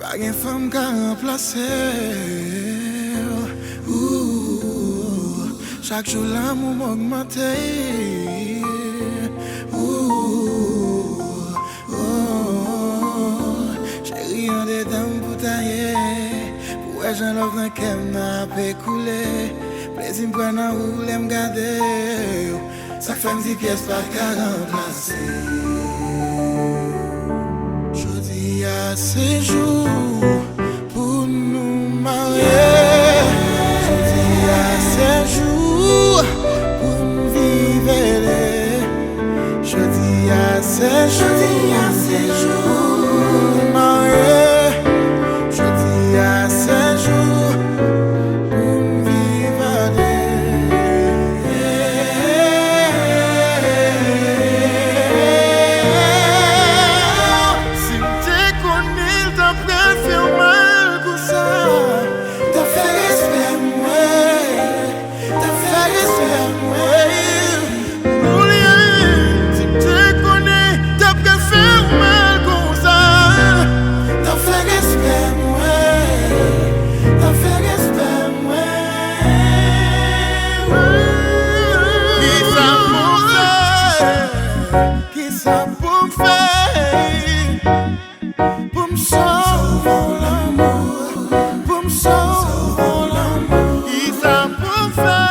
Pas une femme qui a remplacé. Chaque jour l'amour m'augmente. Chérie, on est dans pour tailler. Pour j'en love dans qu'elle n'a pas écoulé. Plaisir pour n'en rouler, me garder. Ça fait 10 pièces par qu'à remplacer. Je dis à ces jours pour nous marier. Je dis à ces jours pour nous vivre. Je dis à ces jours pour nous marier. Je dis à ces jours pour nous vivre. Si t'es connu, t'as préféré mal que ça. T'as fait respect, moi. T'as fait respect, moi. Si t'es connu, t'as préféré mal que ça. T'as fait respect, moi. T'as fait respect, moi. Qui ça pour faire? Qui ça pour faire? Pour me sauver l'amour, pour me sauver l'amour. Qui ça pour faire?